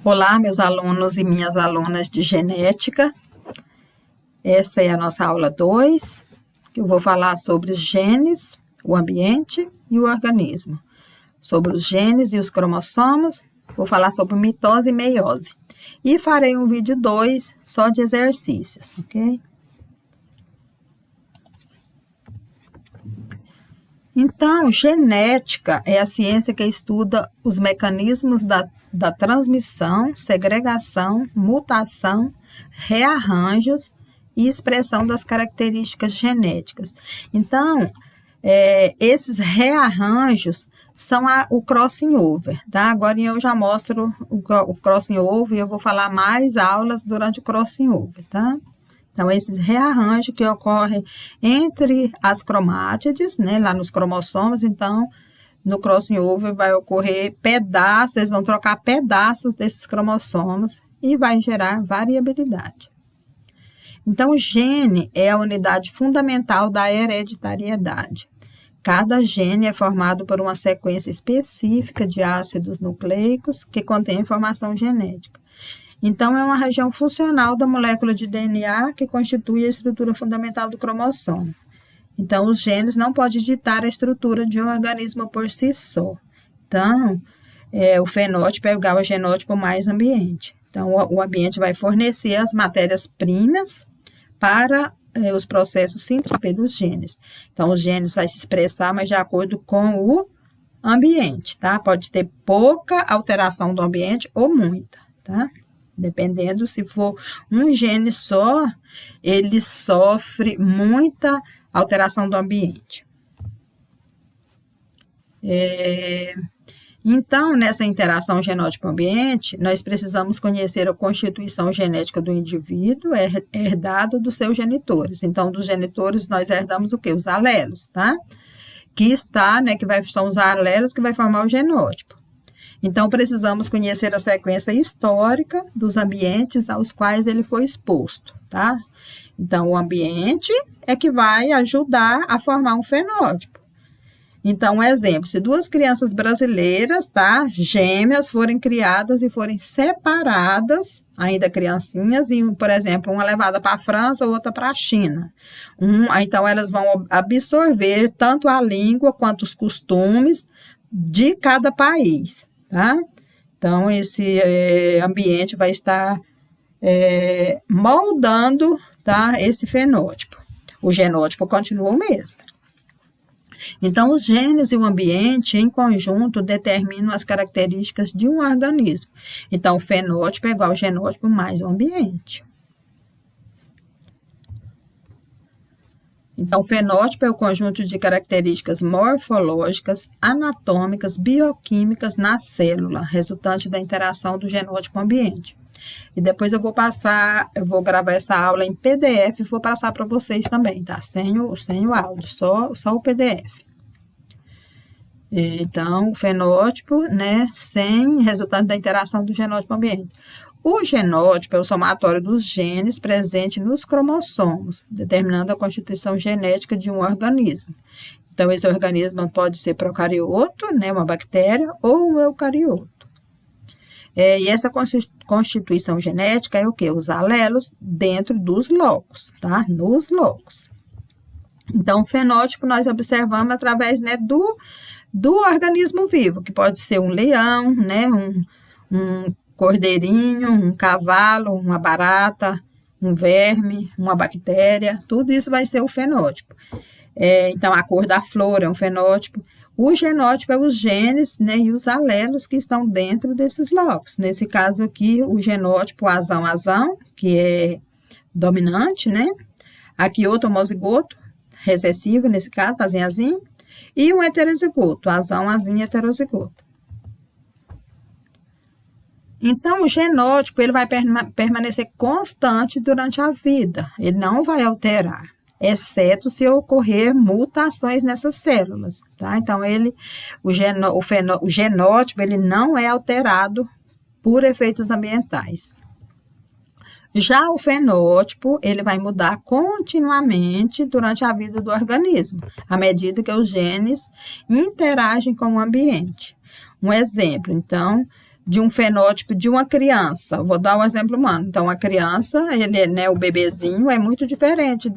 Olá, meus alunos e minhas alunas de genética. Essa é a nossa aula 2, que eu vou falar sobre os genes, o ambiente e o organismo. Sobre os genes e os cromossomos, vou falar sobre mitose e meiose. E farei um vídeo 2 só de exercícios, ok? Então, genética é a ciência que estuda os mecanismos da transmissão, segregação, mutação, rearranjos e expressão das características genéticas. Então, esses rearranjos são o crossing over, tá? Agora eu já mostro o crossing over e eu vou falar mais aulas durante o crossing over, tá? Então, esses rearranjos que ocorrem entre as cromátides, né, lá nos cromossomos, então, no crossing over vai ocorrer pedaços, eles vão trocar pedaços desses cromossomos e vai gerar variabilidade. Então, o gene é a unidade fundamental da hereditariedade. Cada gene é formado por uma sequência específica de ácidos nucleicos que contém informação genética. Então, é uma região funcional da molécula de DNA que constitui a estrutura fundamental do cromossomo. Então, os genes não podem ditar a estrutura de um organismo por si só. Então, o fenótipo é igual a genótipo mais ambiente. Então, o ambiente vai fornecer as matérias-primas para os processos sínteses pelos genes. Então, os genes vão se expressar, mas de acordo com o ambiente, tá? Pode ter pouca alteração do ambiente ou muita, tá? Dependendo, se for um gene só, ele sofre muita alteração do ambiente. Então, nessa interação genótipo-ambiente, nós precisamos conhecer a constituição genética do indivíduo, herdado dos seus genitores. Então, dos genitores, nós herdamos o quê? Os alelos, tá? São os alelos que vai formar o genótipo. Então, precisamos conhecer a sequência histórica dos ambientes aos quais ele foi exposto, tá? Então, o ambiente é que vai ajudar a formar um fenótipo. Então, um exemplo, se duas crianças brasileiras, tá, gêmeas, forem criadas e forem separadas, ainda criancinhas, e, por exemplo, uma levada para a França, outra para a China. Então, elas vão absorver tanto a língua quanto os costumes de cada país, tá? Então, esse ambiente vai estar moldando, tá, esse fenótipo. O genótipo continua o mesmo. Então, os genes e o ambiente, em conjunto, determinam as características de um organismo. Então, o fenótipo é igual ao genótipo mais o ambiente. Então, o fenótipo é o conjunto de características morfológicas, anatômicas, bioquímicas na célula, resultante da interação do genótipo com o ambiente. E depois eu vou gravar essa aula em PDF e vou passar para vocês também, tá? Sem o áudio, só o PDF. Então, o fenótipo, né, sem resultante da interação do genótipo com o ambiente. O genótipo é o somatório dos genes presentes nos cromossomos, determinando a constituição genética de um organismo. Então, esse organismo pode ser procarioto, né, uma bactéria, ou um eucarioto. E essa constituição genética é o quê? Os alelos dentro dos locos, tá? Nos locos. Então, o fenótipo nós observamos através, né, do organismo vivo, que pode ser um leão, né, um cordeirinho, um cavalo, uma barata, um verme, uma bactéria, tudo isso vai ser o fenótipo. Então, a cor da flor é um fenótipo. O genótipo é os genes, né, e os alelos que estão dentro desses locos. Nesse caso aqui, o genótipo azão, que é dominante, né? Aqui outro homozigoto, recessivo, nesse caso, azinho, e um heterozigoto, azinho, heterozigoto. Então, o genótipo ele vai permanecer constante durante a vida, ele não vai alterar, exceto se ocorrer mutações nessas células, tá? Então, o genótipo ele não é alterado por efeitos ambientais. Já o fenótipo, ele vai mudar continuamente durante a vida do organismo, à medida que os genes interagem com o ambiente. Um exemplo, então, de um fenótipo de uma criança. Vou dar um exemplo humano. Então, a criança, ele, né, o bebezinho, é muito diferente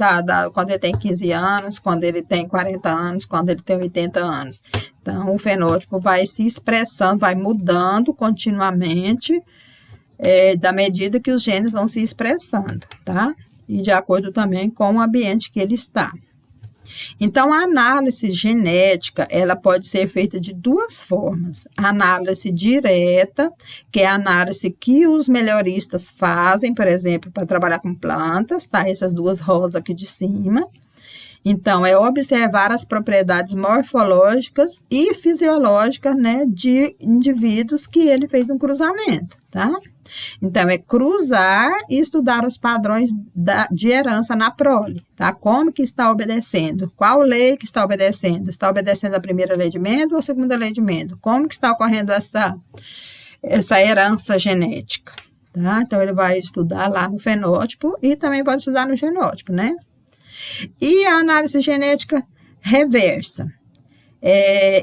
quando ele tem 15 anos, quando ele tem 40 anos, quando ele tem 80 anos. Então, o fenótipo vai se expressando, vai mudando continuamente, da medida que os genes vão se expressando, tá? E de acordo também com o ambiente que ele está. Então, a análise genética, ela pode ser feita de duas formas. A análise direta, que é a análise que os melhoristas fazem, por exemplo, para trabalhar com plantas, tá? Essas duas rosas aqui de cima. Então, é observar as propriedades morfológicas e fisiológicas, né, de indivíduos que ele fez um cruzamento, tá? Então, é cruzar e estudar os padrões de herança na prole, tá? Como que está obedecendo? Qual lei que está obedecendo? Está obedecendo a primeira lei de Mendel ou a segunda lei de Mendel? Como que está ocorrendo essa herança genética, tá? Então, ele vai estudar lá no fenótipo e também pode estudar no genótipo, né? E a análise genética reversa.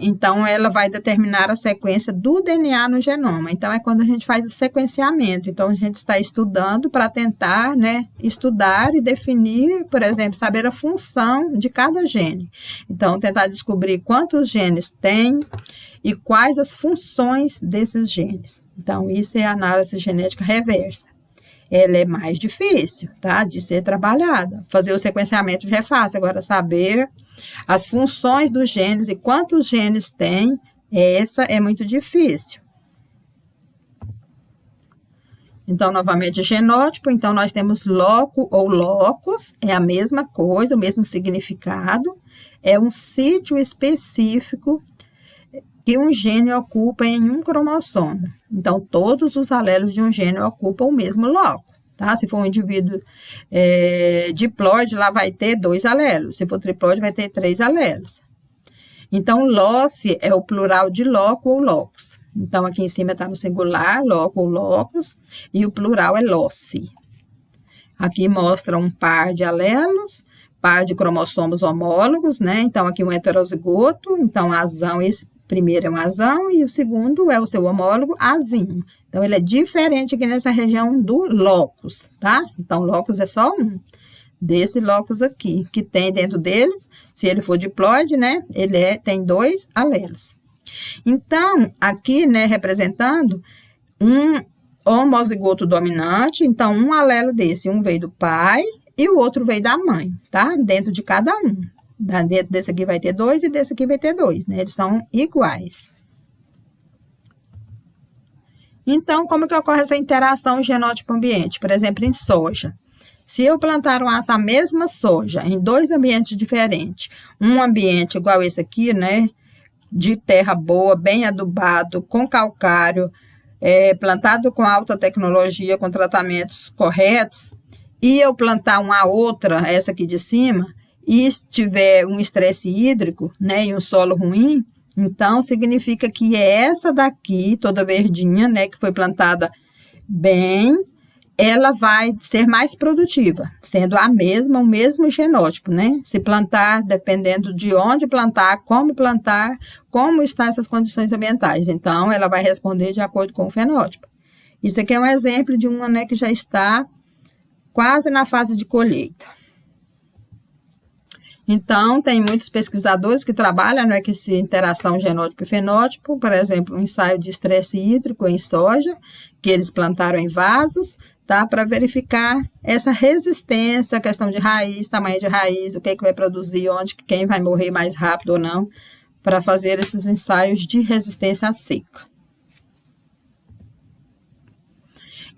Então, ela vai determinar a sequência do DNA no genoma. Então, é quando a gente faz o sequenciamento. Então, a gente está estudando para tentar, né, estudar e definir, por exemplo, saber a função de cada gene. Então, tentar descobrir quantos genes tem e quais as funções desses genes. Então, isso é a análise genética reversa. Ela é mais difícil, tá, de ser trabalhada. Fazer o sequenciamento já é fácil, agora saber as funções dos genes e quantos genes tem, essa é muito difícil. Então, novamente, genótipo, então nós temos loco ou locus, é a mesma coisa, o mesmo significado, é um sítio específico que um gene ocupa em um cromossomo. Então, todos os alelos de um gene ocupam o mesmo loco, tá? Se for um indivíduo diploide, lá vai ter 2 alelos. Se for triploide, vai ter 3 alelos. Então, loci é o plural de loco ou locus. Então, aqui em cima está no singular, loco ou locus, e o plural é loci. Aqui mostra um par de alelos, par de cromossomos homólogos, né? Então, aqui um heterozigoto, então, azão, esse primeiro é um azão e o segundo é o seu homólogo azinho. Então, ele é diferente aqui nessa região do locus, tá? Então, locus é só um desse locus aqui, que tem dentro deles, se ele for diploide, né? Ele tem 2 alelos. Então, aqui, né, representando um homozigoto dominante, então, um alelo desse, um veio do pai e o outro veio da mãe, tá? Dentro de cada um. Dentro desse aqui vai ter 2 e desse aqui vai ter 2, né? Eles são iguais. Então, como que ocorre essa interação genótipo-ambiente? Por exemplo, em soja. Se eu plantar a mesma soja em 2 ambientes diferentes, um ambiente igual esse aqui, né? De terra boa, bem adubado, com calcário, plantado com alta tecnologia, com tratamentos corretos, e eu plantar uma outra, essa aqui de cima, e tiver um estresse hídrico, né, e um solo ruim, então significa que essa daqui, toda verdinha, né, que foi plantada bem, ela vai ser mais produtiva, sendo o mesmo genótipo, né? Se plantar, dependendo de onde plantar, como estão essas condições ambientais. Então, ela vai responder de acordo com o fenótipo. Isso aqui é um exemplo de uma, né, que já está quase na fase de colheita. Então, tem muitos pesquisadores que trabalham, né, com essa interação genótipo e fenótipo, por exemplo, um ensaio de estresse hídrico em soja, que eles plantaram em vasos, tá, para verificar essa resistência, a questão de raiz, tamanho de raiz, o que vai produzir, onde, quem vai morrer mais rápido ou não, para fazer esses ensaios de resistência à seca.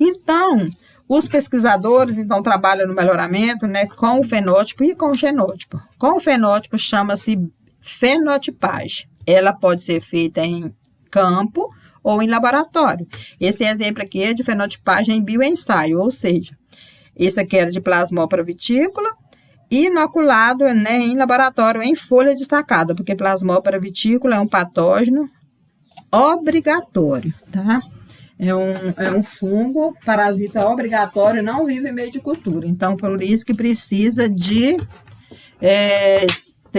Então, os pesquisadores, então, trabalham no melhoramento, né, com o fenótipo e com o genótipo. Com o fenótipo, chama-se fenotipagem. Ela pode ser feita em campo ou em laboratório. Esse exemplo aqui é de fenotipagem em bioensaio, ou seja, esse aqui era de Plasmopara vitícola, inoculado, né, em laboratório em folha destacada, porque Plasmopara vitícola é um patógeno obrigatório, tá? É um fungo parasita obrigatório, não vive em meio de cultura. Então, por isso que precisa de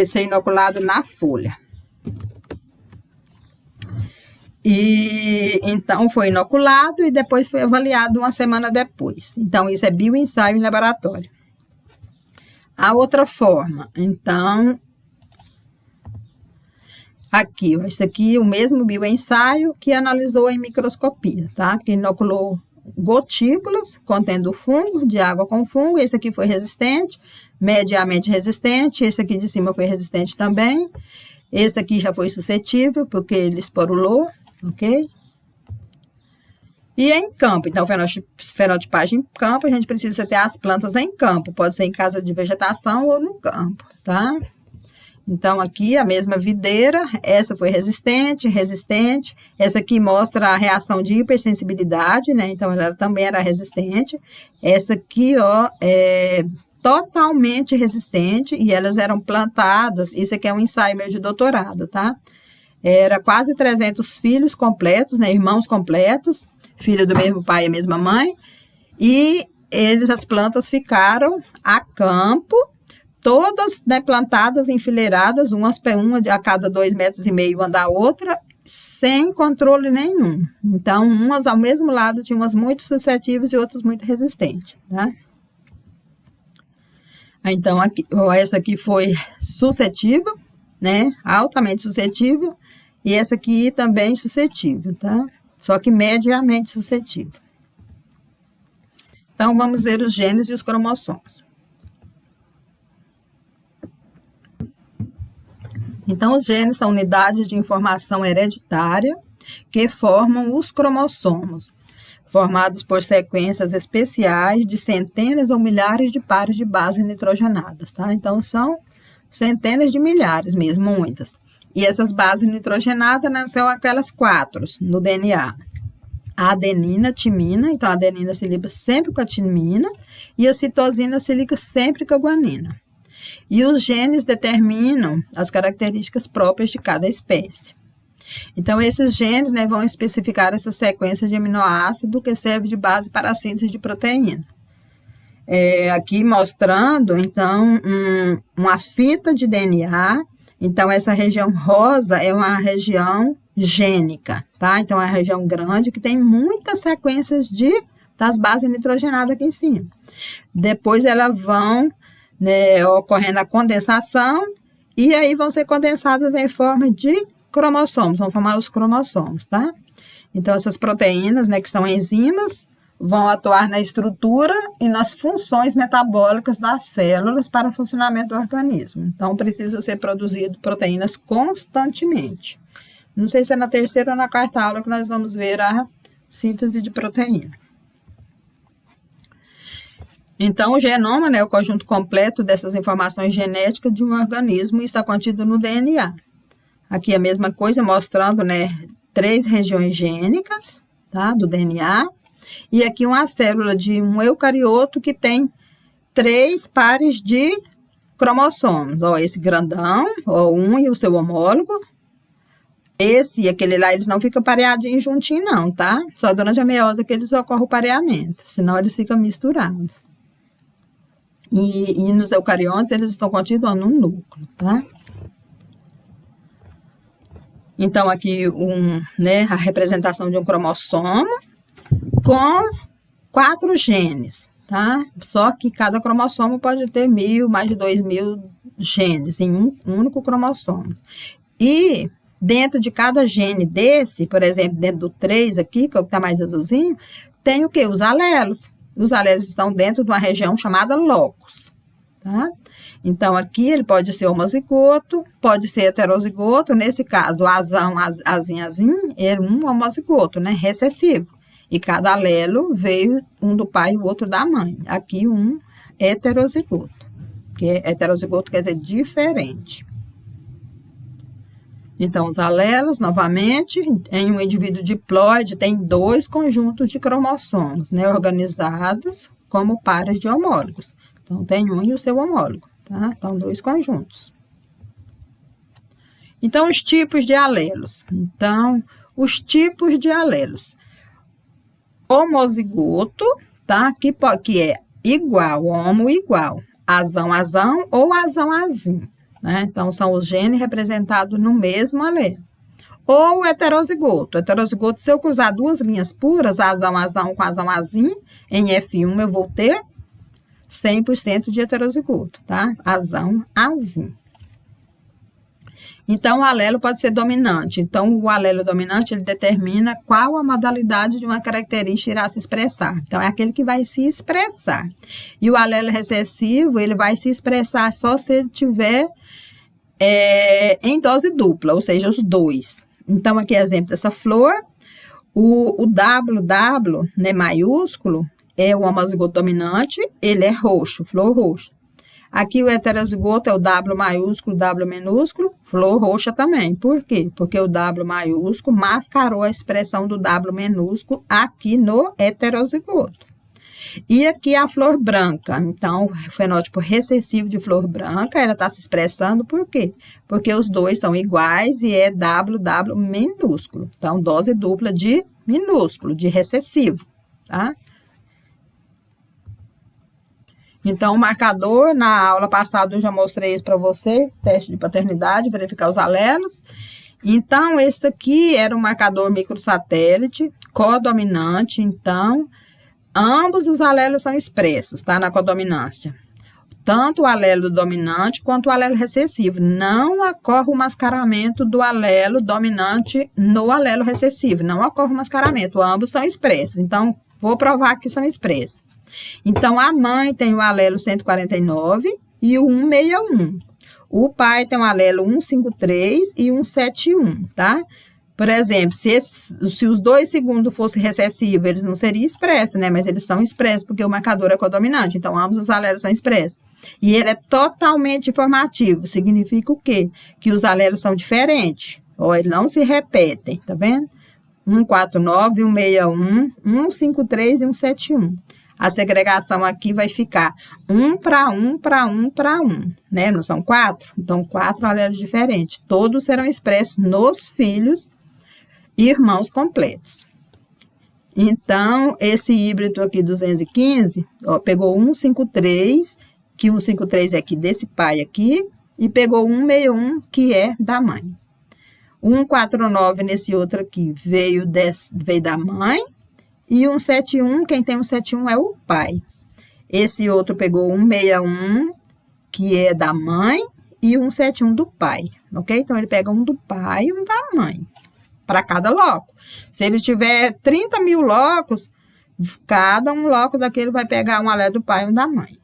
ser inoculado na folha. E então foi inoculado e depois foi avaliado uma semana depois. Então, isso é bioensaio em laboratório. A outra forma, então, aqui, ó, esse aqui, o mesmo bioensaio que analisou em microscopia, tá? Que inoculou gotículas contendo fungo, de água com fungo. Esse aqui foi resistente, mediamente resistente. Esse aqui de cima foi resistente também. Esse aqui já foi suscetível, porque ele esporulou, ok? E em campo, então, fenotipagem em campo, a gente precisa ter as plantas em campo. Pode ser em casa de vegetação ou no campo, tá? Então, aqui a mesma videira, essa foi resistente. Essa aqui mostra a reação de hipersensibilidade, né? Então, ela também era resistente. Essa aqui, ó, é totalmente resistente e elas eram plantadas. Isso aqui é um ensaio meu de doutorado, tá? Era quase 300 filhos completos, né? Irmãos completos, filho do mesmo pai e a mesma mãe. E as plantas ficaram a campo, todas, né, plantadas, enfileiradas, uma a cada 2,5 metros uma da outra, sem controle nenhum. Então, umas ao mesmo lado tinham umas muito suscetíveis e outras muito resistentes, tá? Então, aqui, essa aqui foi suscetível, né, altamente suscetível, e essa aqui também suscetível, tá? Só que mediamente suscetível. Então, vamos ver os genes e os cromossomos. Então, os genes são unidades de informação hereditária que formam os cromossomos, formados por sequências especiais de centenas ou milhares de pares de bases nitrogenadas, tá? Então, são centenas de milhares mesmo, muitas. E essas bases nitrogenadas, né, são aquelas 4 no DNA. A adenina, timina, então a adenina se liga sempre com a timina, e a citosina se liga sempre com a guanina. E os genes determinam as características próprias de cada espécie. Então, esses genes, né, vão especificar essa sequência de aminoácido que serve de base para a síntese de proteína. Aqui mostrando, então, uma fita de DNA. Então, essa região rosa é uma região gênica, tá? Então, é uma região grande que tem muitas sequências das bases nitrogenadas aqui em cima. Depois, elas vão, né, ocorrendo a condensação, e aí vão ser condensadas em forma de cromossomos, vão formar os cromossomos, tá? Então, essas proteínas, né, que são enzimas, vão atuar na estrutura e nas funções metabólicas das células para o funcionamento do organismo. Então, precisa ser produzido proteínas constantemente. Não sei se é na terceira ou na quarta aula que nós vamos ver a síntese de proteína. Então, o genoma, né, é o conjunto completo dessas informações genéticas de um organismo e está contido no DNA. Aqui a mesma coisa, mostrando, né, 3 regiões gênicas, tá, do DNA. E aqui uma célula de um eucarioto que tem 3 pares de cromossomos. Ó, esse grandão, ó, um e o seu homólogo. Esse e aquele lá, eles não ficam pareadinhos juntinhos, não, tá? Só durante a meiose que eles ocorrem o pareamento, senão eles ficam misturados. E nos eucariontes, eles estão contidos no núcleo, tá? Então, aqui, né, a representação de um cromossomo com 4 genes, tá? Só que cada cromossomo pode ter mais de 2.000 genes em um único cromossomo. E dentro de cada gene desse, por exemplo, dentro do 3 aqui, que é o que está mais azulzinho, tem o quê? Os alelos. Os alelos estão dentro de uma região chamada locus, tá? Então, aqui ele pode ser homozigoto, pode ser heterozigoto. Nesse caso, o azão, azim, é um homozigoto, né? Recessivo. E cada alelo veio um do pai e o outro da mãe. Aqui, um heterozigoto. Que heterozigoto quer dizer diferente. Então, os alelos, novamente, em um indivíduo diploide, tem 2 conjuntos de cromossomos, né? Organizados como pares de homólogos. Então, tem um e o seu homólogo. Tá? Então, 2 conjuntos. Então, os tipos de alelos. Então, os tipos de alelos. Homozigoto, tá? Que é igual, homo igual. Azão, ou azão, azim. Né? Então, são os genes representados no mesmo alelo. ou o heterozigoto. O heterozigoto, se eu cruzar duas linhas puras, azão, azão com azão, azim, em F1 eu vou ter 100% de heterozigoto, tá? Azão, azim. Então, o alelo pode ser dominante. Então, o alelo dominante, ele determina qual a modalidade de uma característica irá se expressar. Então, é aquele que vai se expressar. E o alelo recessivo, ele vai se expressar só se ele tiver em dose dupla, ou seja, os dois. Então, aqui é exemplo dessa flor. O WW, né, maiúsculo, é o homozigoto dominante, ele é roxo, flor roxa. Aqui o heterozigoto é o W maiúsculo, W minúsculo, flor roxa também. Por quê? Porque o W maiúsculo mascarou a expressão do W minúsculo aqui no heterozigoto. E aqui a flor branca. Então, o fenótipo recessivo de flor branca, ela está se expressando por quê? Porque os dois são iguais e é WW minúsculo. Então, dose dupla de minúsculo, de recessivo, tá? Então, o marcador, na aula passada eu já mostrei isso para vocês, teste de paternidade, verificar os alelos. Então, esse aqui era um marcador microsatélite, codominante, então, ambos os alelos são expressos, tá, na codominância. Tanto o alelo dominante quanto o alelo recessivo. Não ocorre o mascaramento do alelo dominante no alelo recessivo, não ocorre o mascaramento, ambos são expressos. Então, vou provar que são expressos. Então, a mãe tem o alelo 149 e o 161. O pai tem o alelo 153 e 171, tá? Por exemplo, se os dois segundos fossem recessivos, eles não seriam expressos, né? Mas eles são expressos porque o marcador é codominante. Então, ambos os alelos são expressos. E ele é totalmente informativo. Significa o quê? Que os alelos são diferentes. Ou eles não se repetem, tá vendo? 149, 161, 153 e 171. A segregação aqui vai ficar 1 para 1 para 1 para 1, né? Não são 4? Então, 4 alelos diferentes. Todos serão expressos nos filhos e irmãos completos. Então, esse híbrido aqui, 215, ó, pegou 153, que 153 é aqui desse pai aqui, e pegou 161, que é da mãe. 149 nesse outro aqui veio da mãe, e 171, quem tem 171 é o pai. Esse outro pegou 161, que é da mãe, e 171 do pai, ok? Então, ele pega um do pai e um da mãe, para cada loco. Se ele tiver 30 mil locos, cada um loco daquele vai pegar um alelo do pai e um da mãe.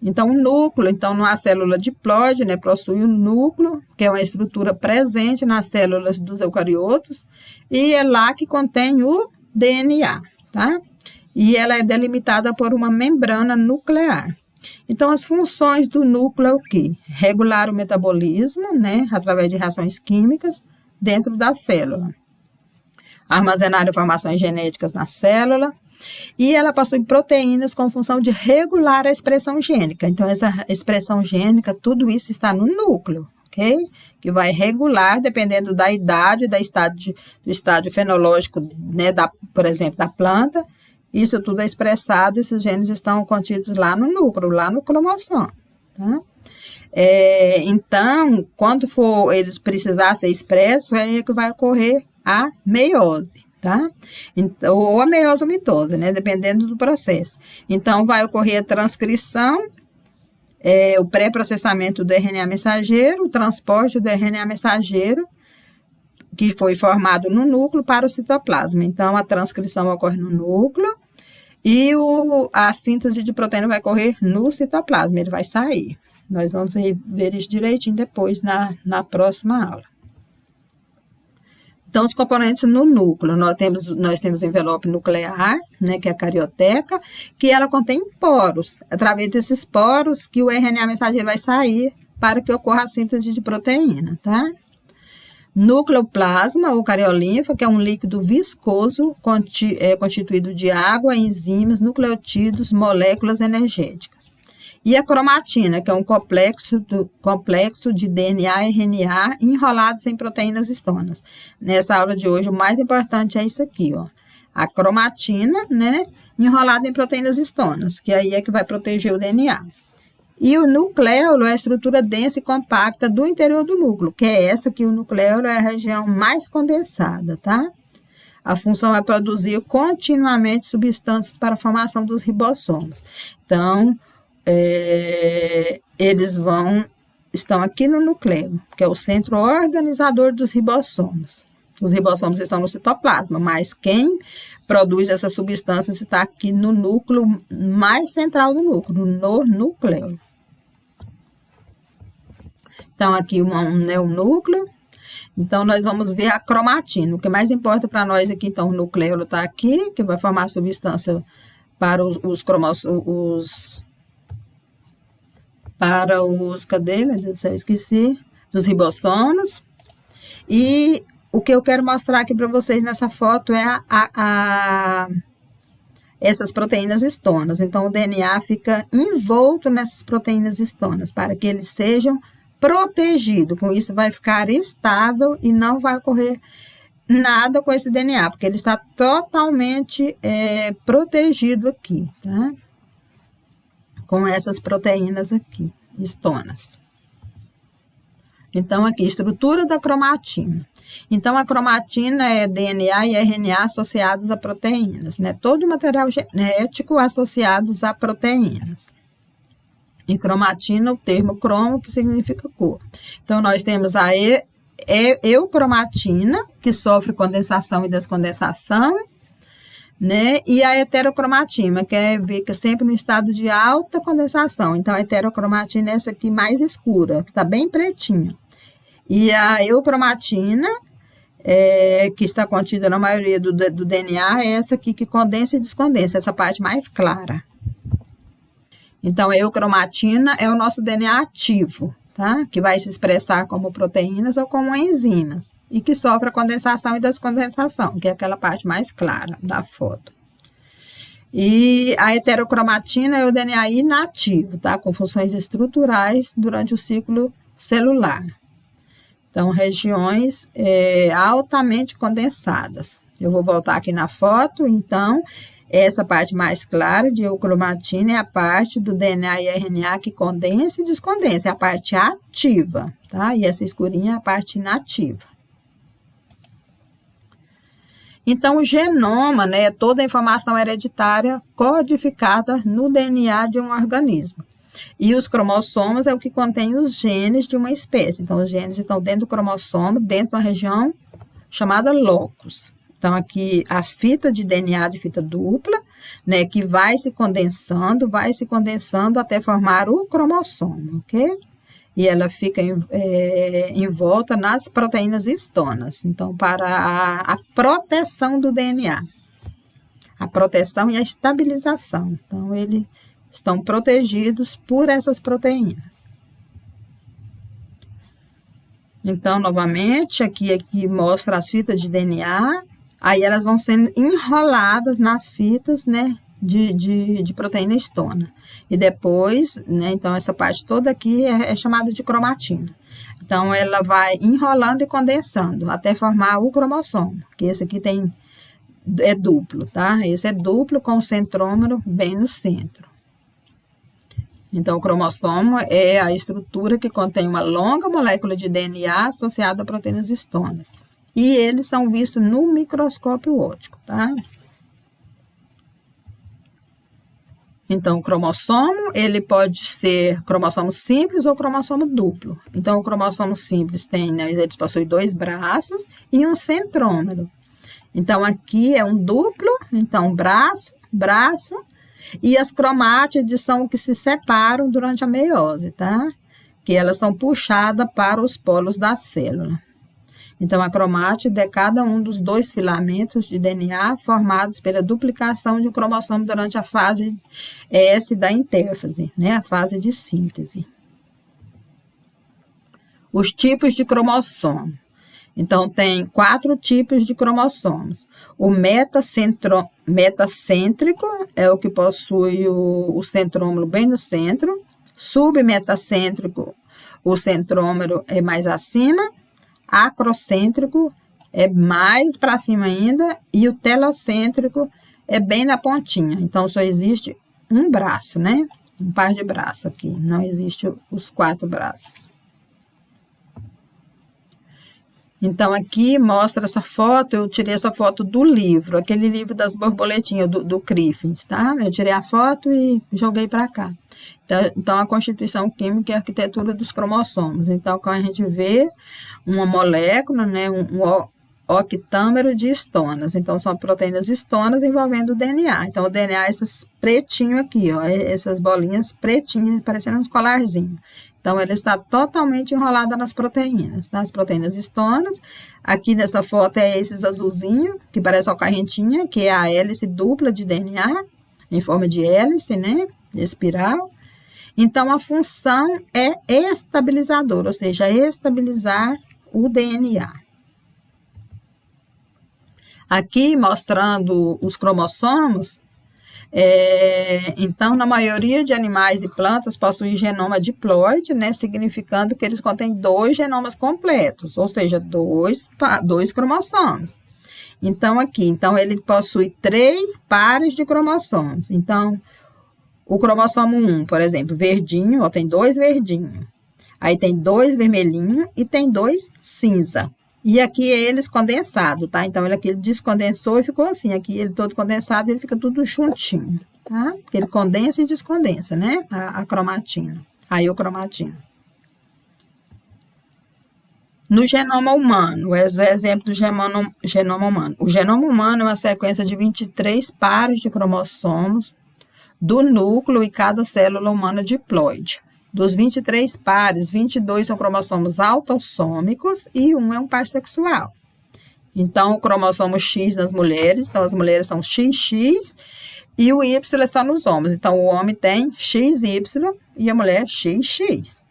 Então, o núcleo, então, numa célula diploide, né, possui um núcleo, que é uma estrutura presente nas células dos eucariotos, e é lá que contém o DNA, tá? E ela é delimitada por uma membrana nuclear. Então, as funções do núcleo é o quê? Regular o metabolismo, né, através de reações químicas dentro da célula. Armazenar informações genéticas na célula. E ela possui proteínas com função de regular a expressão gênica. Então, essa expressão gênica, tudo isso está no núcleo, ok? Que vai regular, dependendo da idade, do estádio fenológico, né, por exemplo, da planta. Isso tudo é expressado, esses genes estão contidos lá no núcleo, lá no cromossomo, tá? Então, quando for eles precisar ser expressos, é aí que vai ocorrer a meiose, tá? Então, ou a meiose ou mitose, né? Dependendo do processo. Então, vai ocorrer a transcrição, o pré-processamento do RNA mensageiro, o transporte do RNA mensageiro, que foi formado no núcleo para o citoplasma. Então, a transcrição ocorre no núcleo e a síntese de proteína vai ocorrer no citoplasma, ele vai sair. Nós vamos ver isso direitinho depois na próxima aula. Então, os componentes no núcleo, nós temos o envelope nuclear, né, que é a carioteca, que ela contém poros. Através desses poros que o RNA mensageiro vai sair para que ocorra a síntese de proteína, tá? Nucleoplasma, ou cariolinfa, que é um líquido viscoso constituído de água, enzimas, nucleotídeos, moléculas energéticas. E a cromatina, que é um complexo de DNA e RNA enrolados em proteínas histonas. Nessa aula de hoje, o mais importante é isso aqui, ó. A cromatina, né, enrolada em proteínas histonas, que aí é que vai proteger o DNA. E o nucleolo é a estrutura densa e compacta do interior do núcleo, que é essa que o nucleolo é a região mais condensada, tá? A função é produzir continuamente substâncias para a formação dos ribossomos. Então, eles estão aqui no núcleo, que é o centro organizador dos ribossomos. Os ribossomos estão no citoplasma, mas quem produz essas substâncias está aqui no núcleo mais central do núcleo, no núcleo. Então, aqui é o núcleo. Então, nós vamos ver a cromatina. O que mais importa para nós aqui, então, o nucleolo está aqui, que vai formar a substância para cadê, meu Deus do céu, esqueci, dos ribossomos. E o que eu quero mostrar aqui para vocês nessa foto é essas proteínas histonas. Então, o DNA fica envolto nessas proteínas histonas, para que eles sejam protegidos. Com isso, vai ficar estável e não vai ocorrer nada com esse DNA, porque ele está totalmente protegido aqui, tá? Com essas proteínas aqui, histonas. Então, aqui, estrutura da cromatina. Então, a cromatina é DNA e RNA associados a proteínas, né? Todo o material genético associados a proteínas. E cromatina, o termo cromo, que significa cor. Então, nós temos a eucromatina, que sofre condensação e descondensação, né? E a heterocromatina, que fica sempre no estado de alta condensação. Então, a heterocromatina é essa aqui mais escura, que está bem pretinha. E a eucromatina, que está contida na maioria do DNA, é essa aqui que condensa e descondensa, essa parte mais clara. Então, a eucromatina é o nosso DNA ativo, tá? Que vai se expressar como proteínas ou como enzimas, e que sofre a condensação e descondensação, que é aquela parte mais clara da foto. E a heterocromatina é o DNA inativo, tá? Com funções estruturais durante o ciclo celular. Então, regiões altamente condensadas. Eu vou voltar aqui na foto, então, essa parte mais clara de eucromatina é a parte do DNA e RNA que condensa e descondensa, é a parte ativa, tá? E essa escurinha é a parte inativa. Então, o genoma, né, é toda a informação hereditária codificada no DNA de um organismo. E os cromossomos é o que contém os genes de uma espécie. Então, os genes estão dentro do cromossomo, dentro de uma região chamada locus. Então, aqui a fita de DNA de fita dupla, né, que vai se condensando até formar o cromossomo, ok? E ela fica envolta nas proteínas histonas. Então, para a proteção do DNA. A proteção e a estabilização. Então, eles estão protegidos por essas proteínas. Então, novamente, aqui mostra as fitas de DNA. Aí elas vão sendo enroladas nas fitas, né, de proteína histona. E depois, né, então essa parte toda aqui é chamada de cromatina. Então, ela vai enrolando e condensando até formar o cromossomo, que esse aqui é duplo, tá? Esse é duplo com o centrômero bem no centro. Então, o cromossomo é a estrutura que contém uma longa molécula de DNA associada a proteínas histonas. E eles são vistos no microscópio óptico, tá? Então, o cromossomo, ele pode ser cromossomo simples ou cromossomo duplo. Então, o cromossomo simples tem, né, eles possuem 2 braços e um centrômero. Então, aqui é um duplo, então, braço, e as cromátides são o que se separam durante a meiose, tá? Que elas são puxadas para os polos da célula. Então, a cromátide é cada um dos 2 filamentos de DNA formados pela duplicação de um cromossomo durante a fase S da intérfase, né? A fase de síntese. Os tipos de cromossomo. Então, tem 4 tipos de cromossomos. O metacêntrico é o que possui o centrômero bem no centro. Submetacêntrico, o centrômero é mais acima. Acrocêntrico é mais para cima ainda, e o telocêntrico é bem na pontinha. Então, só existe um braço, né? um par de braços aqui, não existe os 4 braços. Então, aqui mostra essa foto, eu tirei essa foto do livro, aquele livro das borboletinhas, do Griffiths, tá? Eu tirei a foto e joguei para cá. Então, a constituição química e a arquitetura dos cromossomos. Então, quando a gente vê uma molécula, né, um octâmero de histonas. Então, são proteínas histonas envolvendo o DNA. Então, o DNA é esses pretinhos aqui, ó, essas bolinhas pretinhas, parecendo uns colarzinhos. Então, ele está totalmente enrolado nas proteínas, tá? As proteínas histonas. Aqui nessa foto é esses azulzinhos, que parece uma correntinha, que é a hélice dupla de DNA, em forma de hélice, né? Espiral. Então, a função é estabilizadora, ou seja, estabilizar o DNA. Aqui, mostrando os cromossomos, então, na maioria de animais e plantas, possuem genoma diploide, né, significando que eles contêm 2 genomas completos, ou seja, dois cromossomos. Então, aqui, ele possui 3 pares de cromossomos. Então, o cromossomo 1, por exemplo, verdinho, ó, tem 2 verdinhos. Aí tem 2 vermelhinhos e tem 2 cinza. E aqui é eles condensado, tá? Então, ele descondensou e ficou assim. Aqui ele todo condensado, ele fica tudo juntinho, tá? Ele condensa e descondensa, né? A cromatina, a iocromatina. No genoma humano, o exemplo do genoma humano. O genoma humano é uma sequência de 23 pares de cromossomos do núcleo e cada célula humana diploide. Dos 23 pares, 22 são cromossomos autossômicos e um é um par sexual. Então, o cromossomo X nas mulheres, então as mulheres são XX e o Y é só nos homens. Então, o homem tem XY e a mulher XX.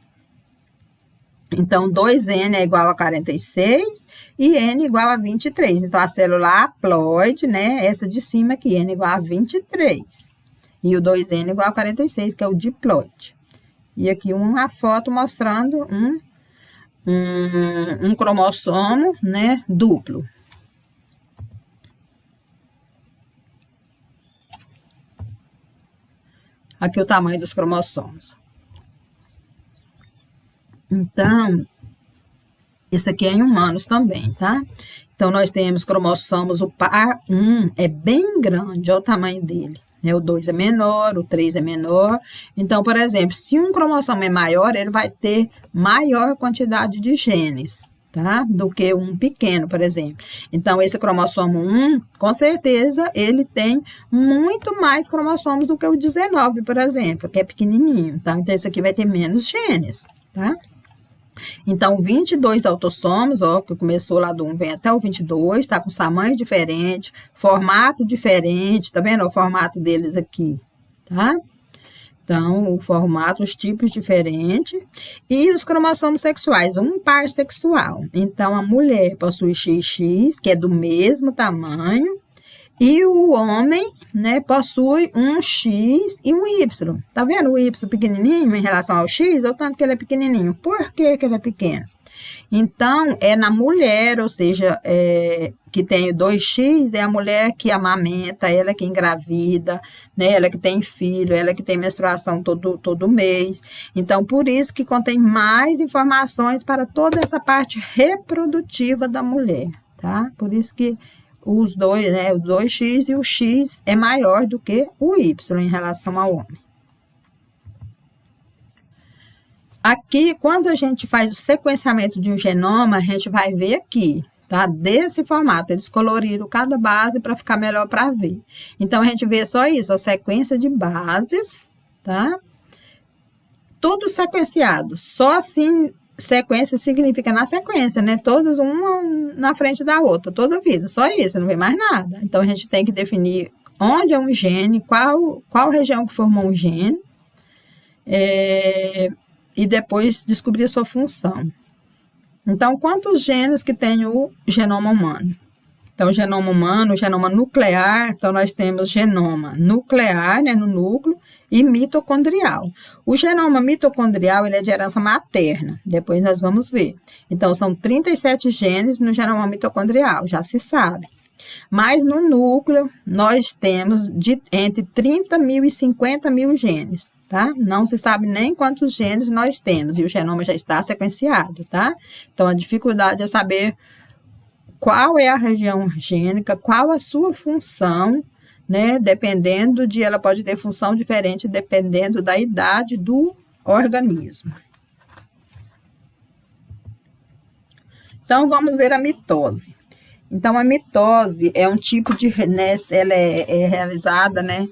Então, 2N é igual a 46 e N igual a 23. Então, a célula haploide, né, essa de cima aqui, N igual a 23. E o 2N igual a 46, que é o diploide. E aqui uma foto mostrando um cromossomo, né, duplo. Aqui o tamanho dos cromossomos. Então, isso aqui é em humanos também, tá? Então, nós temos cromossomos, o par 1 é bem grande, olha o tamanho dele. O 2 é menor, o 3 é menor. Então, por exemplo, se um cromossomo é maior, ele vai ter maior quantidade de genes, tá? Do que um pequeno, por exemplo. Então, esse cromossomo 1, com certeza, ele tem muito mais cromossomos do que o 19, por exemplo, que é pequenininho, tá? Então, esse aqui vai ter menos genes, tá? Então, 22 autossomos, ó, que começou lá do 1, vem até o 22, tá com tamanho diferente, formato diferente, tá vendo o formato deles aqui, tá? Então, o formato, os tipos diferentes. E os cromossomos sexuais, um par sexual. Então, a mulher possui XX, que é do mesmo tamanho, e o homem, né, possui um X e um Y. Tá vendo o Y pequenininho em relação ao X? Ou tanto que ele é pequenininho. Por que ele é pequeno? Então, é na mulher, ou seja, que tem o 2X, é a mulher que amamenta, ela que engravida, né, ela que tem filho, ela que tem menstruação todo mês. Então, por isso que contém mais informações para toda essa parte reprodutiva da mulher, tá? Por isso que os dois, né, o 2X e o X é maior do que o Y em relação ao homem. Aqui, quando a gente faz o sequenciamento de um genoma, a gente vai ver aqui, tá? Desse formato, eles coloriram cada base para ficar melhor para ver. Então, a gente vê só isso, a sequência de bases, tá? Tudo sequenciado, só assim. Sequência significa na sequência, né? Todas uma na frente da outra, toda a vida. Só isso, não vem mais nada. Então, a gente tem que definir onde é um gene, qual região que formou um gene, e depois descobrir a sua função. Então, quantos genes que tem o genoma humano? Então, o genoma humano, o genoma nuclear, então nós temos genoma nuclear, né, no núcleo, e mitocondrial. O genoma mitocondrial, ele é de herança materna, depois nós vamos ver. Então, são 37 genes no genoma mitocondrial, já se sabe. Mas no núcleo, nós temos entre 30 mil e 50 mil genes. tá? Não se sabe nem quantos genes nós temos, e o genoma já está sequenciado, tá? Então, a dificuldade é saber qual é a região gênica, qual a sua função, né? Dependendo de, ela pode ter função diferente dependendo da idade do organismo. Então, vamos ver a mitose. Então, a mitose é um tipo de, né, ela é realizada, né,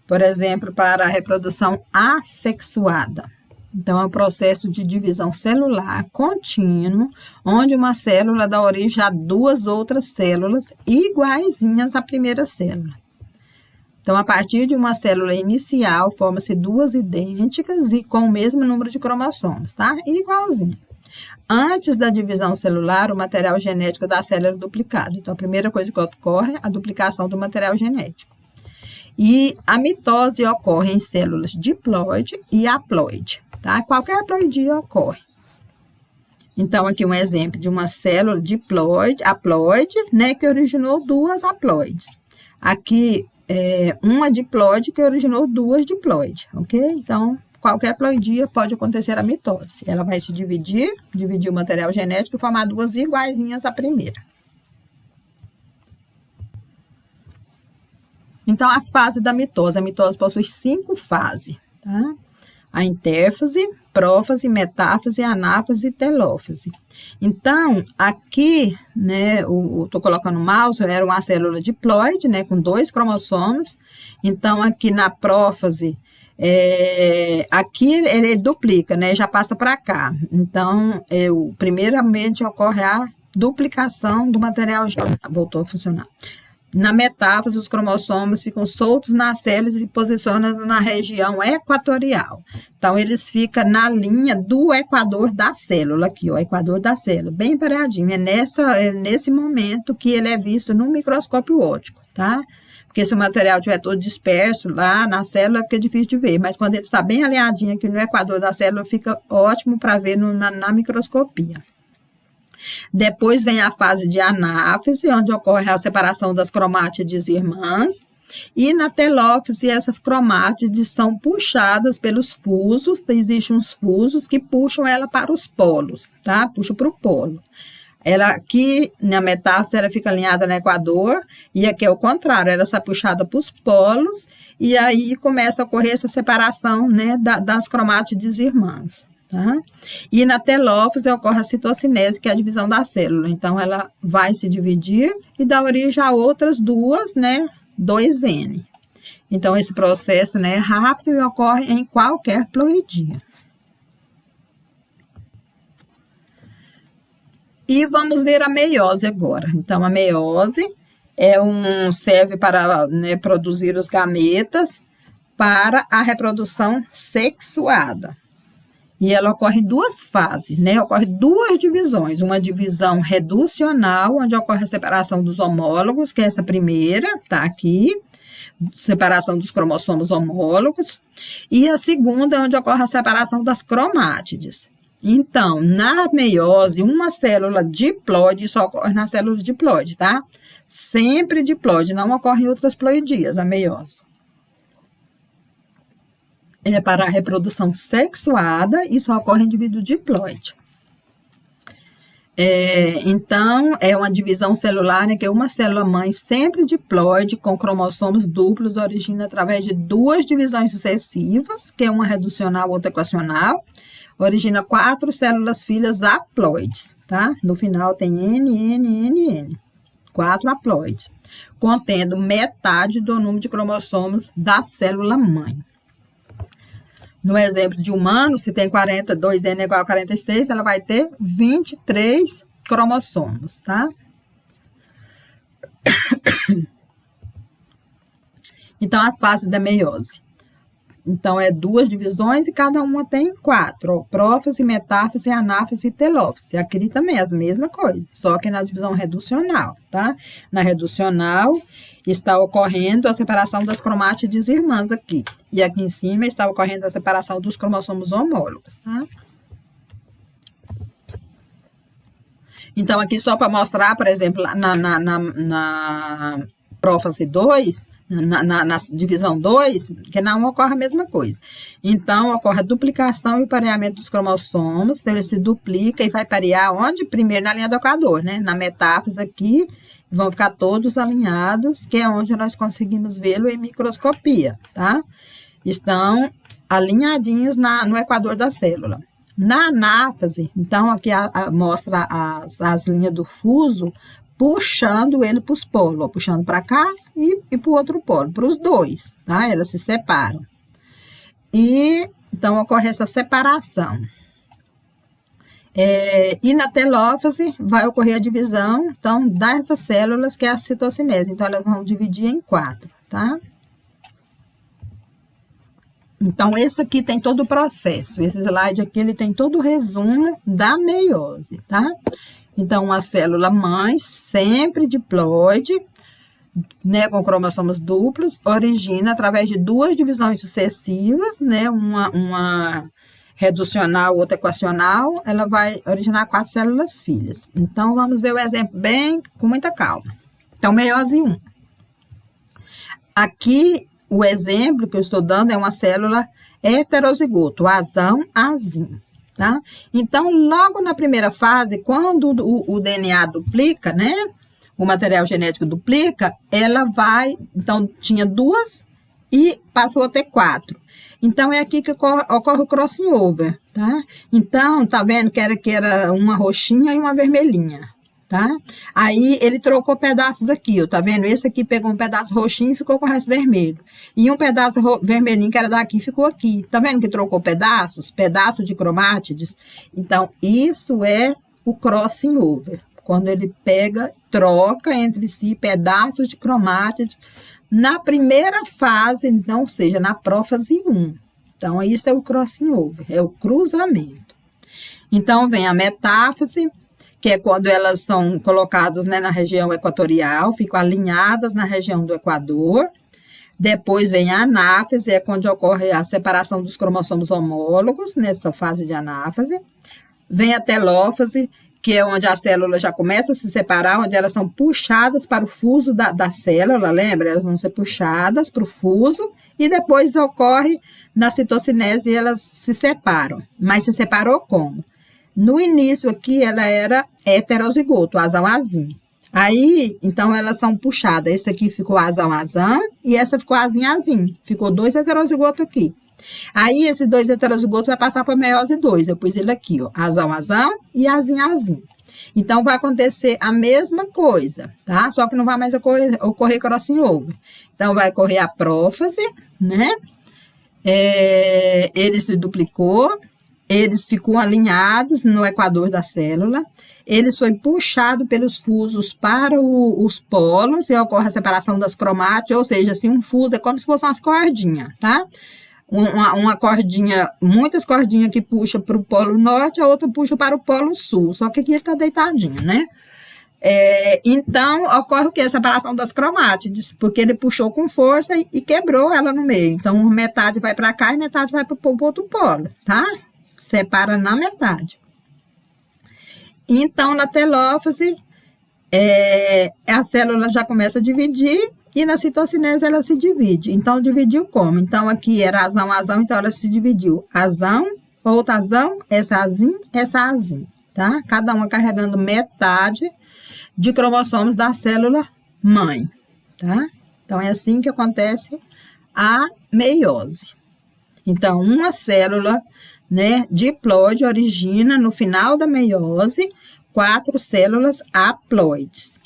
por exemplo, para a reprodução assexuada. Então, é um processo de divisão celular contínuo, onde uma célula dá origem a duas outras células iguaizinhas à primeira célula. Então, a partir de uma célula inicial, forma-se duas idênticas e com o mesmo número de cromossomos, tá? Igualzinho. Antes da divisão celular, o material genético da célula é duplicado. Então, a primeira coisa que ocorre é a duplicação do material genético. E a mitose ocorre em células diploide e haploide, tá? Qualquer haploidia ocorre. Então, aqui um exemplo de uma célula diploide, haploide, né, que originou duas haploides. Aqui, uma diploide que originou duas diploides, ok? Então, qualquer haploidia pode acontecer a mitose. Ela vai se dividir o material genético e formar duas iguaizinhas à primeira. Então, as fases da mitose. A mitose possui 5 fases, tá? A intérfase, prófase, metáfase, anáfase e telófase. Então, aqui, né, tô colocando o mouse, era uma célula diploide, né, com 2 cromossomos. Então, aqui na prófase, aqui ele duplica, né, já passa para cá. Então, primeiramente ocorre a duplicação do material genético. Voltou a funcionar. Na metáfase, os cromossomos ficam soltos nas células e posicionam na região equatorial. Então, eles ficam na linha do equador da célula, aqui, ó, equador da célula, bem paradinho. É nesse momento que ele é visto no microscópio óptico, tá? Porque se o material estiver todo disperso lá na célula, fica difícil de ver. Mas quando ele está bem alinhadinho aqui no equador da célula, fica ótimo para ver na microscopia. Depois vem a fase de anáfase, onde ocorre a separação das cromátides irmãs. E na telófase, essas cromátides são puxadas pelos fusos, existem uns fusos que puxam ela para os polos, tá? Puxa para o polo. Ela aqui, na metáfase, ela fica alinhada no equador, e aqui é o contrário, ela está puxada para os polos, e aí começa a ocorrer essa separação, né, das cromátides irmãs. Tá? E na telófase ocorre a citocinese, que é a divisão da célula. Então, ela vai se dividir e dá origem a outras duas, né, 2N. Então, esse processo, né, é rápido e ocorre em qualquer ploidia. E vamos ver a meiose agora. Então, a meiose serve para, né, produzir os gametas para a reprodução sexuada. E ela ocorre em 2 fases, né? Ocorre 2 divisões. Uma divisão reducional, onde ocorre a separação dos homólogos, que é essa primeira, tá aqui. Separação dos cromossomos homólogos. E a segunda, onde ocorre a separação das cromátides. Então, na meiose, uma célula diploide, isso ocorre nas células diploide, tá? Sempre diploide, não ocorre em outras ploidias, a meiose. É para a reprodução sexuada e só ocorre em indivíduo diploide. Então, é uma divisão celular, né, que é uma célula mãe sempre diploide com cromossomos duplos, origina através de 2 divisões sucessivas, que é uma reducional, outra equacional, origina 4 células filhas haploides, tá? No final tem N, 4 haploides, contendo metade do número de cromossomos da célula mãe. No exemplo de humano, se tem 2N igual a 46, ela vai ter 23 cromossomos, tá? Então, as fases da meiose. Então, 2 divisões e cada uma tem 4. Ó, prófase, metáfase, anáfase e telófase. Aqui também é a mesma coisa, só que na divisão reducional, tá? Na reducional está ocorrendo a separação das cromátides irmãs aqui. E aqui em cima está ocorrendo a separação dos cromossomos homólogos, tá? Então, aqui só para mostrar, por exemplo, na prófase 2, na divisão 2, que na 1 ocorre a mesma coisa. Então, ocorre a duplicação e o pareamento dos cromossomos, então ele se duplica e vai parear onde? Primeiro na linha do equador, né? Na metáfase aqui, vão ficar todos alinhados, que é onde nós conseguimos vê-lo em microscopia, tá? Estão alinhadinhos no equador da célula. Na anáfase, então, aqui mostra as linhas do fuso, puxando ele para os polos, ó, puxando para cá e para o outro polo, para os dois, tá? Elas se separam. E, então, ocorre essa separação. E na telófase vai ocorrer a divisão, então, dessas células, que é a citocinese. Então, elas vão dividir em 4, tá? Então, esse aqui tem todo o processo. Esse slide aqui, ele tem todo o resumo da meiose, tá? Então, uma célula mãe, sempre diploide, né, com cromossomos duplos, origina através de 2 divisões sucessivas, né, uma reducional, outra equacional, ela vai originar 4 células filhas. Então, vamos ver o exemplo bem, com muita calma. Então, meiose 1. Aqui, o exemplo que eu estou dando é uma célula heterozigoto, azão, azim. Tá? Então, logo na primeira fase, quando o DNA duplica, né? O material genético duplica, ela vai... Então, tinha 2 e passou a ter 4. Então, é aqui que ocorre o crossing over, tá? Então, tá vendo que era uma roxinha e uma vermelhinha, tá? Aí, ele trocou pedaços aqui, ó, tá vendo? Esse aqui pegou um pedaço roxinho e ficou com o resto vermelho. E um pedaço vermelhinho que era daqui ficou aqui. Tá vendo que trocou pedaços? Pedaço de cromátides. Então, isso é o crossing over. Quando ele troca entre si pedaços de cromátides na primeira fase, então, ou seja, na prófase 1. Então, isso é o crossing over, é o cruzamento. Então, vem a metáfase, que é quando elas são colocadas, né, na região equatorial, ficam alinhadas na região do equador. Depois vem a anáfase, é quando ocorre a separação dos cromossomos homólogos, nessa fase de anáfase. Vem a telófase, que é onde a célula já começa a se separar, onde elas são puxadas para o fuso da célula, lembra? Elas vão ser puxadas para o fuso, e depois ocorre na citocinese e elas se separam. Mas se separou como? No início aqui, ela era heterozigoto, azão-azim. Aí, então, elas são puxadas. Esse aqui ficou azão-azão e essa ficou azim-azim. Ficou 2 heterozigotos aqui. Aí, esses 2 heterozigotos vai passar para meiose 2. Eu pus ele aqui, ó, azão-azão e azim-azim. Então, vai acontecer a mesma coisa, tá? Só que não vai mais ocorrer crossing over. Então, vai ocorrer a prófase, né? Ele se duplicou. Eles ficam alinhados no equador da célula, eles foi puxado pelos fusos para os polos e ocorre a separação das cromátides, ou seja, assim, um fuso é como se fossem umas cordinhas, tá? Uma cordinha, muitas cordinhas que puxa para o polo norte, a outra puxa para o polo sul, só que aqui ele está deitadinho, né? Então, ocorre o quê? A separação das cromátides, porque ele puxou com força e quebrou ela no meio. Então, metade vai para cá e metade vai para o outro polo, tá? Separa na metade. Então, na telófase, a célula já começa a dividir e na citocinese ela se divide. Então, dividiu como? Então, aqui era azão, então ela se dividiu. Azão, outra azão, essa azim, tá? Cada uma carregando metade de cromossomos da célula mãe, tá? Então, é assim que acontece a meiose. Então, uma célula, né, diploide origina, no final da meiose, 4 células haploides.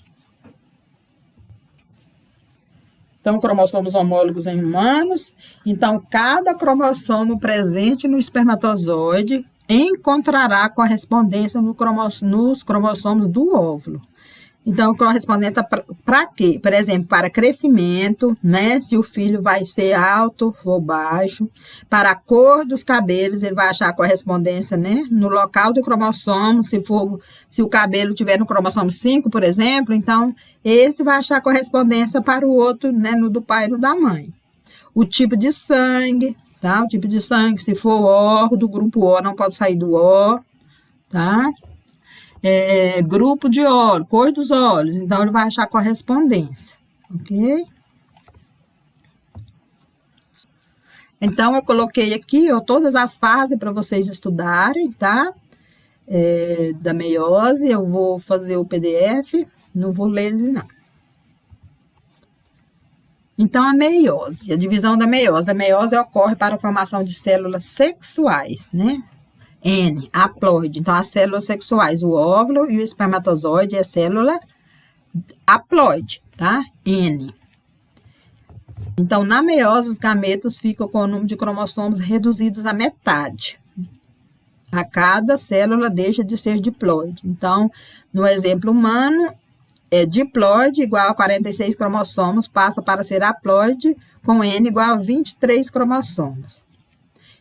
Então, cromossomos homólogos em humanos. Então, cada cromossomo presente no espermatozoide encontrará correspondência nos cromossomos do óvulo. Então, correspondente para quê? Por exemplo, para crescimento, né? Se o filho vai ser alto ou baixo. Para a cor dos cabelos, ele vai achar correspondência, né? No local do cromossomo, se o cabelo tiver no cromossomo 5, por exemplo, então, esse vai achar correspondência para o outro, né? No do pai e no da mãe. O tipo de sangue, tá? O tipo de sangue, se for O, do grupo O, não pode sair do O, tá? Grupo de olho, cor dos olhos, então ele vai achar correspondência, ok? Então, eu coloquei aqui, ó, todas as fases para vocês estudarem, tá? Da meiose, eu vou fazer o PDF, não vou ler ele, não. Então, a meiose, a divisão da meiose. A meiose ocorre para a formação de células sexuais, né? N, haploide. Então, as células sexuais, o óvulo e o espermatozoide é célula haploide, tá? N. Então, na meiose, os gametas ficam com o número de cromossomos reduzidos à metade. A cada célula deixa de ser diploide. Então, no exemplo humano, diploide igual a 46 cromossomos, passa para ser haploide com N igual a 23 cromossomos.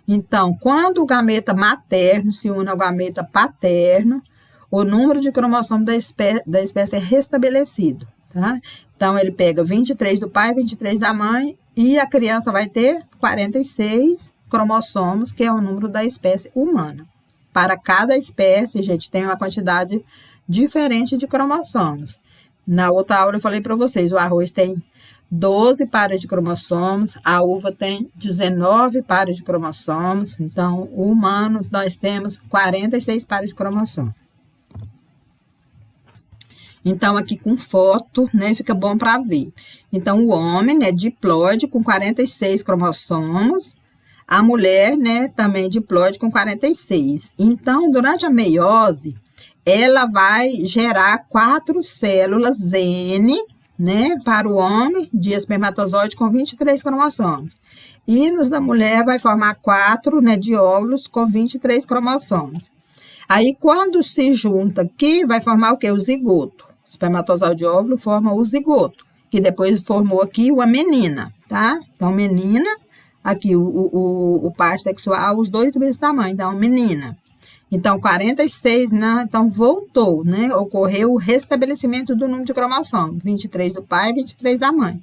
Então, quando o gameta materno se une ao gameta paterno, o número de cromossomos da espécie é restabelecido, tá? Então, ele pega 23 do pai, 23 da mãe, e a criança vai ter 46 cromossomos, que é o número da espécie humana. Para cada espécie, gente, tem uma quantidade diferente de cromossomos. Na outra aula eu falei para vocês, o arroz tem 12 pares de cromossomos, a uva tem 19 pares de cromossomos, então, o humano, nós temos 46 pares de cromossomos. Então, aqui com foto, né, fica bom para ver. Então, o homem, né, diploide com 46 cromossomos, a mulher, né, também diploide com 46. Então, durante a meiose, ela vai gerar 4 células N, né, para o homem, de espermatozoide com 23 cromossomos. E nos da mulher vai formar 4, né, de óvulos com 23 cromossomos. Aí, quando se junta aqui, vai formar o quê? O zigoto. O espermatozoide de óvulo forma o zigoto, que depois formou aqui uma menina, tá? Então, menina, aqui o par sexual, os dois do mesmo tamanho, então, menina. Então, 46, né? Então, voltou, né? Ocorreu o restabelecimento do número de cromossomos. 23 do pai, 23 da mãe.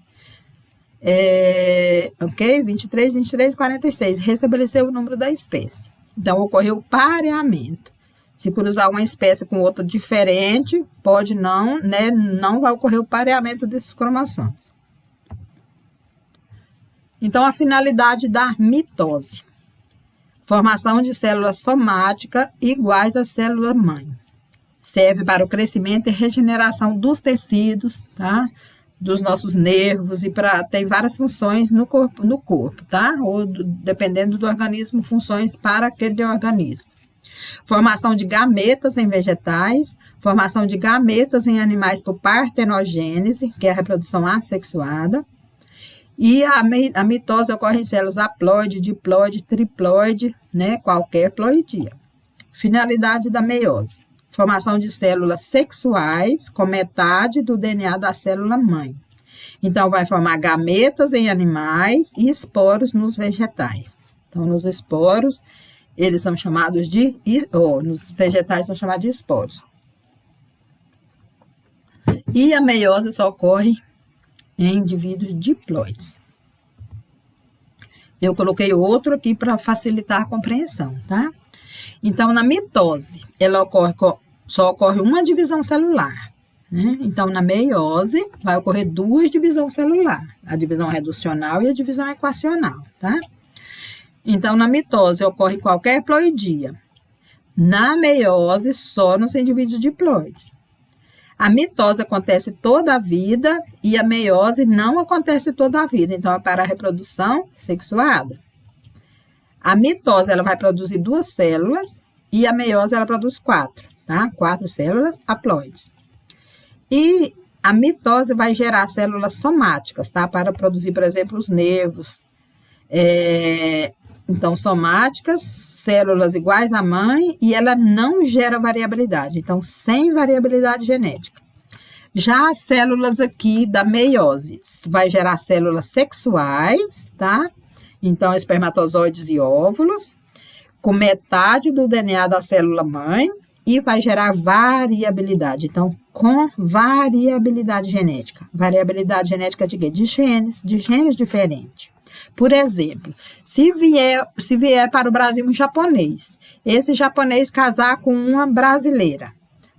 Ok? 23, 23, 46. Restabeleceu o número da espécie. Então, ocorreu o pareamento. Se cruzar uma espécie com outra diferente, pode não, né? Não vai ocorrer o pareamento desses cromossomos. Então, a finalidade da mitose. Formação de células somáticas iguais à célula mãe. Serve para o crescimento e regeneração dos tecidos, tá? Dos nossos nervos e tem várias funções no corpo, tá? Ou dependendo do organismo, funções para aquele organismo. Formação de gametas em vegetais, formação de gametas em animais por partenogênese, que é a reprodução assexuada. E a mitose ocorre em células haploide, diploide, triploide, né? Qualquer ploidia. Finalidade da meiose. Formação de células sexuais com metade do DNA da célula mãe. Então, vai formar gametas em animais e esporos nos vegetais. Então, nos esporos, eles são chamados nos vegetais são chamados de esporos. E a meiose só ocorre em indivíduos diploides. Eu coloquei outro aqui para facilitar a compreensão, tá? Então, na mitose, só ocorre uma divisão celular, né? Então, na meiose, vai ocorrer 2 divisões celulares, a divisão reducional e a divisão equacional, tá? Então, na mitose, ocorre qualquer ploidia. Na meiose, só nos indivíduos diploides. A mitose acontece toda a vida e a meiose não acontece toda a vida. Então, é para a reprodução sexuada. A mitose, ela vai produzir 2 células e a meiose, ela produz 4, tá? 4 células haploides. E a mitose vai gerar células somáticas, tá? Para produzir, por exemplo, os nervos. Então, somáticas, células iguais à mãe, e ela não gera variabilidade, então, sem variabilidade genética. Já as células aqui da meiose, vai gerar células sexuais, tá? Então, espermatozoides e óvulos, com metade do DNA da célula mãe, e vai gerar variabilidade, então, com variabilidade genética. Variabilidade genética de quê? De genes diferentes. Por exemplo, se vier para o Brasil um japonês, esse japonês casar com uma brasileira,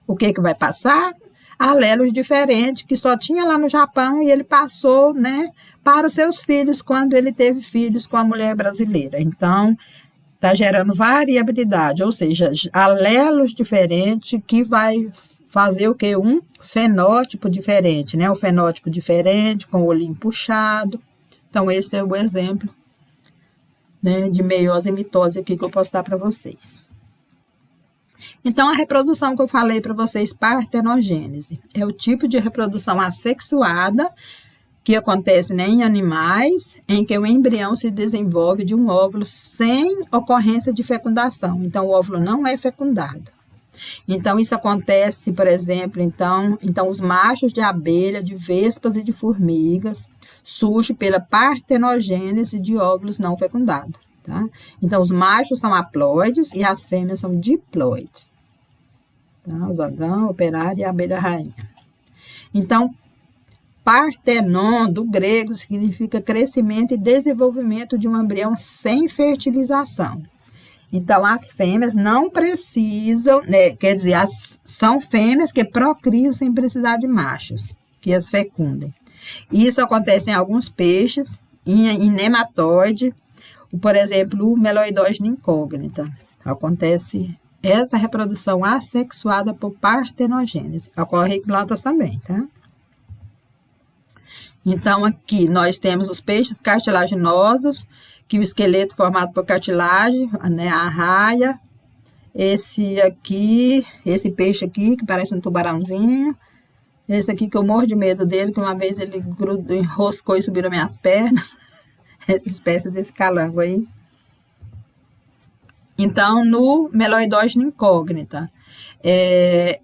o que vai passar? alelos diferentes que só tinha lá no Japão e ele passou, né, para os seus filhos quando ele teve filhos com a mulher brasileira. Então, está gerando variabilidade, ou seja, alelos diferentes que vai fazer o quê? Um fenótipo diferente, né? O fenótipo diferente, com o olhinho puxado. Então, esse é o exemplo, né, de meiose e mitose aqui que eu posso dar para vocês. Então, a reprodução que eu falei para vocês, partenogênese, é o tipo de reprodução assexuada que acontece, né, em animais em que o embrião se desenvolve de um óvulo sem ocorrência de fecundação. Então, o óvulo não é fecundado. Então, isso acontece, por exemplo, então os machos de abelha, de vespas e de formigas surgem pela partenogênese de óvulos não fecundados, tá? Então, os machos são haploides e as fêmeas são diploides. Tá? O zagão, operário e a abelha rainha. Então, Partenon, do grego, significa crescimento e desenvolvimento de um embrião sem fertilização. Então, as fêmeas não precisam, né, quer dizer, são fêmeas que procriam sem precisar de machos, que as fecundem. Isso acontece em alguns peixes, em nematóide, por exemplo, o Meloidógena incógnita. Acontece essa reprodução assexuada por partenogênese. Ocorre em plantas também, tá? Então, aqui nós temos os peixes cartilaginosos, que o esqueleto formado por cartilagem, né, a arraia, esse peixe aqui, que parece um tubarãozinho, esse aqui que eu morro de medo dele, que uma vez ele enroscou e subiu nas minhas pernas, essa espécie desse calango aí. Então, no Meloidógena incógnita,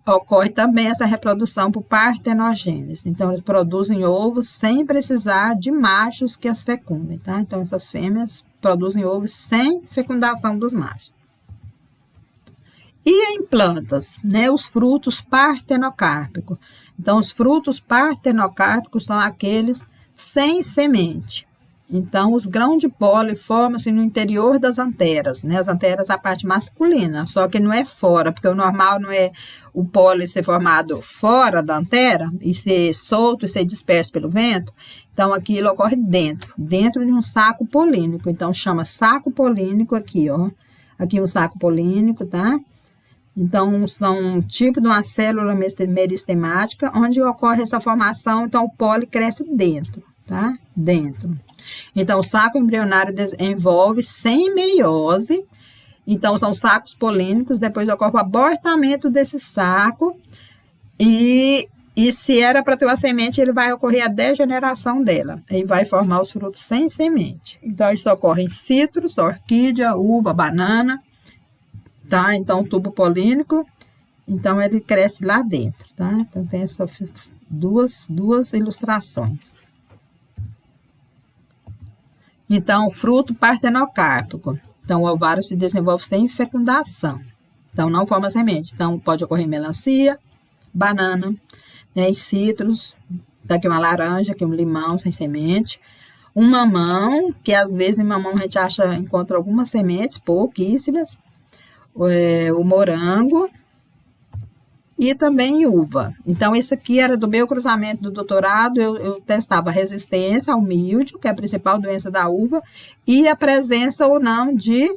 ocorre também essa reprodução por partenogênese. Então, eles produzem ovos sem precisar de machos que as fecundem, tá? Então, essas fêmeas produzem ovos sem fecundação dos machos. E em plantas, né? Os frutos partenocárpicos. Então, os frutos partenocárpicos são aqueles sem semente. Então, os grãos de pólen formam-se no interior das anteras, né? As anteras, a parte masculina, só que não é fora, porque o normal não é o pólen ser formado fora da antera e ser solto e ser disperso pelo vento. Então, aquilo ocorre dentro de um saco polínico. Então, chama saco polínico aqui, ó. Aqui um saco polínico, tá? Então, são um tipo de uma célula meristemática, onde ocorre essa formação, então o pólen cresce dentro, tá? Dentro. Então, o saco embrionário envolve sem meiose. Então, são sacos polínicos. Depois ocorre o abortamento desse saco. E se era para ter uma semente, ele vai ocorrer a degeneração dela. E vai formar os frutos sem semente. Então, isso ocorre em citros, orquídea, uva, banana. Tá? Então, tubo polínico. Então, ele cresce lá dentro. Tá? Então, tem essas duas ilustrações. Então, o fruto partenocárpico. Então, o ovário se desenvolve sem fecundação. Então, não forma semente. Então, pode ocorrer em melancia, banana, né, em citros, daqui uma laranja, aqui um limão sem semente. Um mamão, que às vezes em mamão a gente encontra algumas sementes, pouquíssimas. O morango. E também uva. Então, esse aqui era do meu cruzamento do doutorado, eu testava a resistência ao míldio, que é a principal doença da uva, e a presença ou não de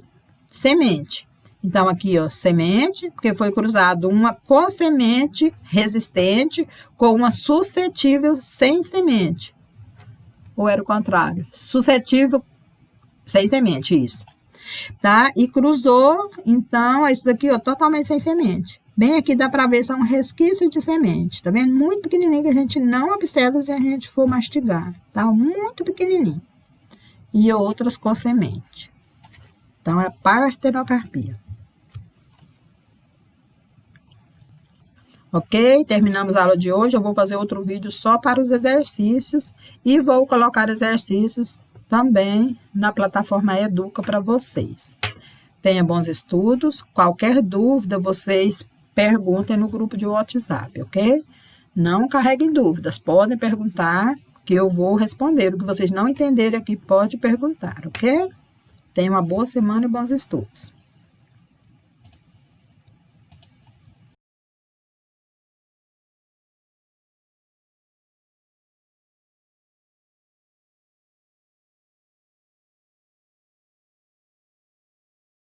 semente. Então, aqui, ó, semente, porque foi cruzado uma com semente resistente com uma suscetível sem semente. Ou era o contrário? Suscetível sem semente, isso. Tá? E cruzou, então, esse daqui, ó, totalmente sem semente. Bem aqui dá para ver, são resquícios de semente, tá vendo? Muito pequenininho que a gente não observa se a gente for mastigar, tá? Muito pequenininho. E outros com semente. Então, é a partenocarpia. Ok? Terminamos a aula de hoje. Eu vou fazer outro vídeo só para os exercícios e vou colocar exercícios também na plataforma Educa para vocês. Tenha bons estudos. Qualquer dúvida, vocês perguntem no grupo de WhatsApp, ok? Não carreguem dúvidas, podem perguntar que eu vou responder. O que vocês não entenderem aqui, pode perguntar, ok? Tenham uma boa semana e bons estudos.